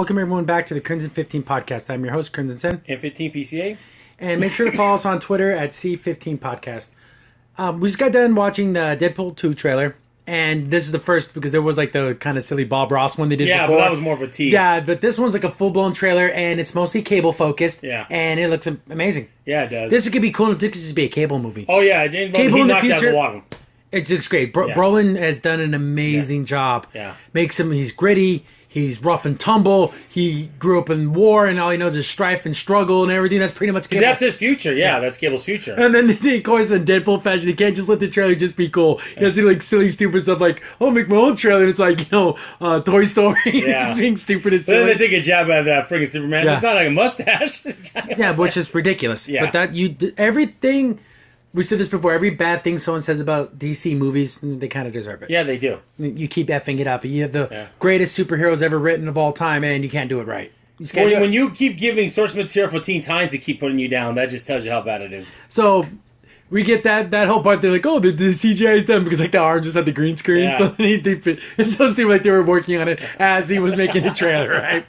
Welcome everyone back to the Crimson 15 podcast. I'm your host, Crimson Sen. And 15 PCA. And make sure to follow us on Twitter at C15 Podcast. We just got done watching the Deadpool 2 trailer. And this is the first because there was like the kind of silly Bob Ross one they did before. Yeah, but that was more of a tease. Yeah, but this one's like a full-blown trailer and it's mostly cable focused. Yeah. And it looks amazing. Yeah, it does. This could be cool if this could be a cable movie. Oh, yeah. Cable in the future. It looks great. Yeah. Brolin has done an amazing job. Yeah. He's gritty. He's rough and tumble. He grew up in war, and all he knows is strife and struggle and everything. That's pretty much Cable. That's his future. Yeah, that's Cable's future. And then, of course, in Deadpool fashion, you can't just let the trailer just be cool. You have to do, like, silly, stupid stuff like, oh, make my own trailer. And it's like, Toy Story. Yeah. It's just being stupid and But then silly. they take a jab at that friggin' Superman. Yeah. It's not like a mustache. Yeah, which is ridiculous. Yeah. But everything... We said this before. Every bad thing someone says about DC movies, they kind of deserve it. Yeah, they do. You keep effing it up. You have the greatest superheroes ever written of all time, and you can't do it right. When you keep giving source material for Teen Titans to keep putting you down, that just tells you how bad it is. So we get that whole part. They're like, oh, the CGI is done because like the arm just had the green screen. Yeah. So it's so stupid. Like they were working on it as he was making the trailer, right?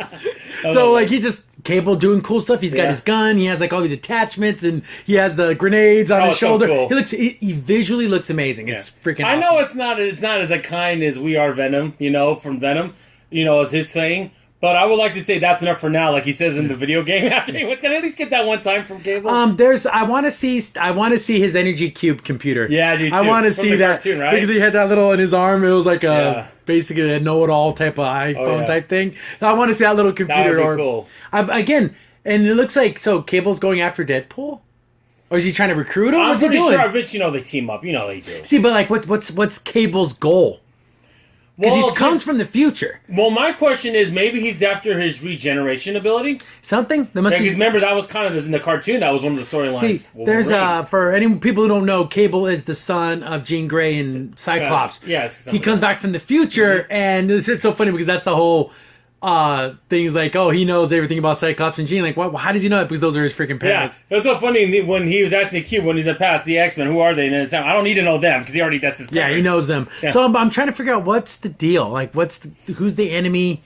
So like he just Cable doing cool stuff. He's got his gun. He has like all these attachments, and he has the grenades on his shoulder. So cool. He visually looks amazing. It's freaking. I awesome. know it's not as kind as We Are Venom, from Venom, as his saying. But I would like to say that's enough for now, like he says in the video game. After what's gonna at least get that one time from Cable. I want to see his energy cube computer. Yeah, I do too. I want to see that cartoon, right? because he had that little in his arm. It was like basically a know-it-all type of iPhone type thing. I want to see that little computer. That would be cool. Again, and it looks like Cable's going after Deadpool, or is he trying to recruit him? What's he doing? I'm pretty sure they team up. They do. See, but like, what's Cable's goal? Because he comes from the future. Well, my question is, maybe he's after his regeneration ability. Something? There must be. Because remember, that was kind of in the cartoon. That was one of the storylines. See, there's for any people who don't know, Cable is the son of Jean Grey and Cyclops. Yes. He comes back from the future, and it's so funny because that's the whole things like, oh, he knows everything about Cyclops and Jean. Like, what? How does he know that? Because those are his freaking parents. Yeah, it was so funny when he was asking the cube when he's at past the X-Men, who are they? And it's, I don't need to know them because that's his parents. Yeah, he knows them. Yeah. So I'm trying to figure out what's the deal. Like, who's the enemy?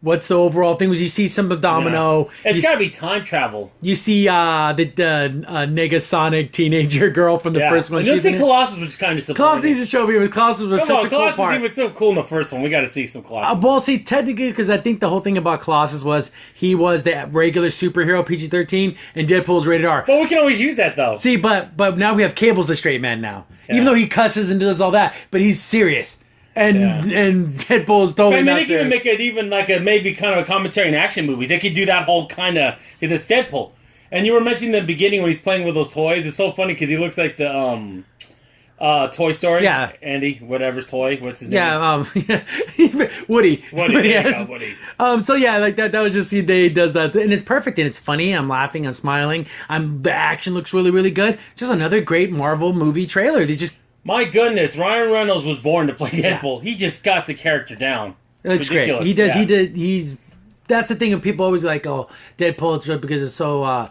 What's the overall thing? Was you see some of Domino? Yeah. It's got to be time travel. You see the Negasonic teenager girl from the first one. And you see Colossus, which is kind of disappointing. Colossus needs to show me. Colossus was such a cool part. He was so cool in the first one. We got to see some Colossus. Well, see, technically, because I think the whole thing about Colossus was he was the regular superhero, PG-13, and Deadpool's rated R. Well, we can always use that, though. See, but now we have Cable's the straight man now. Yeah. Even though he cusses and does all that, but he's serious. And Deadpool is totally not serious. They can make it even like maybe kind of a commentary in action movies. They could do that whole kind of, because it's Deadpool. And you were mentioning in the beginning when he's playing with those toys. It's so funny because he looks like the Toy Story. Yeah. Andy, whatever's toy. What's his name? Yeah, Woody. Woody. So yeah, like that was just he does that, and it's perfect and it's funny. I'm laughing, I'm smiling. The action looks really, really good. Just another great Marvel movie trailer. They just. My goodness, Ryan Reynolds was born to play Deadpool. Yeah. He just got the character down. It looks great. He does. Yeah. That's the thing. When people always like, oh, Deadpool because it's so,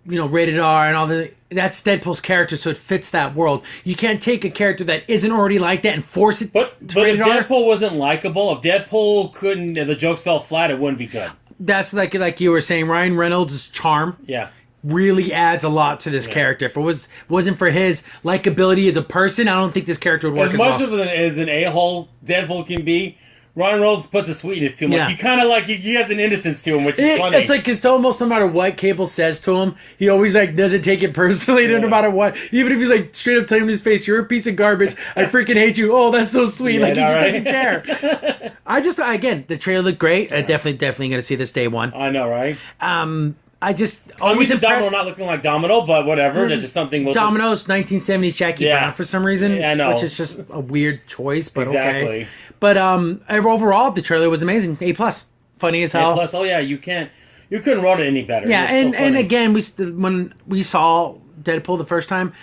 rated R and all that. That's Deadpool's character, so it fits that world. You can't take a character that isn't already like that and force it to rated R. But if Deadpool wasn't likable, if Deadpool couldn't, if the jokes fell flat, it wouldn't be good. That's like you were saying, Ryan Reynolds' charm. Yeah. Really adds a lot to this character. If it wasn't for his likability as a person, I don't think this character would work as well. As much of as an a-hole Deadpool can be, Ryan Reynolds puts a sweetness to him. Like, he kind of he has an innocence to him, which is funny. It's almost no matter what Cable says to him, he always doesn't take it personally. No matter what, even if he's straight up telling him in his face, "You're a piece of garbage. I freaking hate you." Oh, that's so sweet. He just doesn't care. Again, the trailer looked great. I definitely going to see this day one. I know, right? Always Domino not looking like Domino, but whatever. That's just something. Domino's 1970s Jackie Brown for some reason. Yeah, I know. Which is just a weird choice, but exactly. Okay. But overall, the trailer was amazing. A+. Funny as hell. A+. Oh yeah, you couldn't write it any better. Yeah, and again, when we saw Deadpool the first time,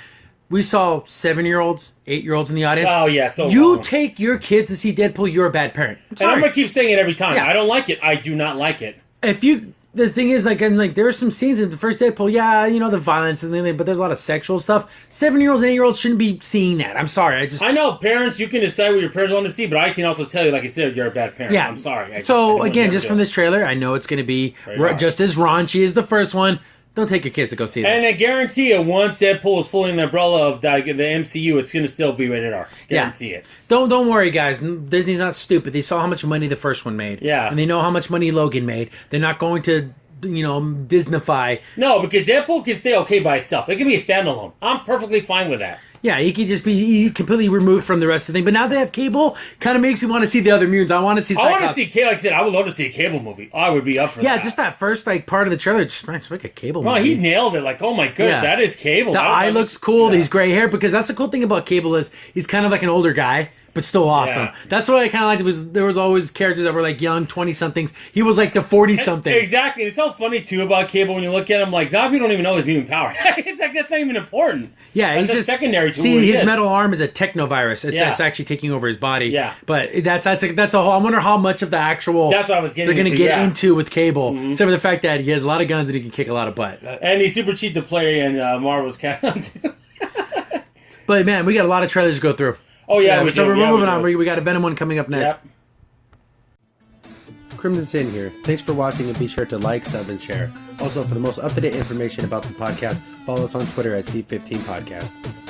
we saw 7-year-olds, 8-year-olds in the audience. Oh yeah, so you take your kids to see Deadpool, you're a bad parent. And I'm gonna keep saying it every time. Yeah. I don't like it. I do not like it. If you the thing is, like, and like, there are some scenes in the first Deadpool. Yeah, you know, the violence and everything, but there's a lot of sexual stuff. 7-year-olds and 8-year-olds shouldn't be seeing that. I'm sorry. I know parents. You can decide what your parents want to see, but I can also tell you, like I said, you're a bad parent. Yeah, I'm sorry. So again, just from this trailer, I know it's going to be just as raunchy as the first one. Don't take your kids to go see this. And I guarantee you, once Deadpool is fully in the umbrella of the MCU, it's going to still be rated R. Guarantee it. Don't worry, guys. Disney's not stupid. They saw how much money the first one made. Yeah. And they know how much money Logan made. They're not going to, Disneyfy. No, because Deadpool can stay okay by itself. It can be a standalone. I'm perfectly fine with that. Yeah, he could just be completely removed from the rest of the thing. But now they have Cable, kind of makes me want to see the other mutants. I want to see Cyclops. I want to see Cable. Like I said, I would love to see a Cable movie. I would be up for that. Yeah, just that first part of the trailer, just like a Cable movie. No, he nailed it. Like, oh my goodness, that is Cable. The eye looks cool. He's gray hair, because that's the cool thing about Cable is he's kind of like an older guy, but still awesome. Yeah. That's what I kind of liked. Was there was always characters that were like young 20-somethings. He was like the 40-something. Exactly. It's so funny too about Cable when you look at him. Like, now people don't even know his mutant power. It's like that's not even important. Yeah, that's he's just secondary to see his metal arm is a technovirus. It's actually taking over his body. Yeah, but that's a whole. I wonder how much of the actual that's what I was getting. They're going to get into with Cable, except for the fact that he has a lot of guns and he can kick a lot of butt. And he's super cheap to play in Marvel's Captain. But man, we got a lot of trailers to go through. Oh yeah, so we're moving on. We got a Venom one coming up next. Yep. Crimson Sin here. Thanks for watching, and be sure to like, sub, and share. Also, for the most up-to-date information about the podcast, follow us on Twitter at C15 Podcast.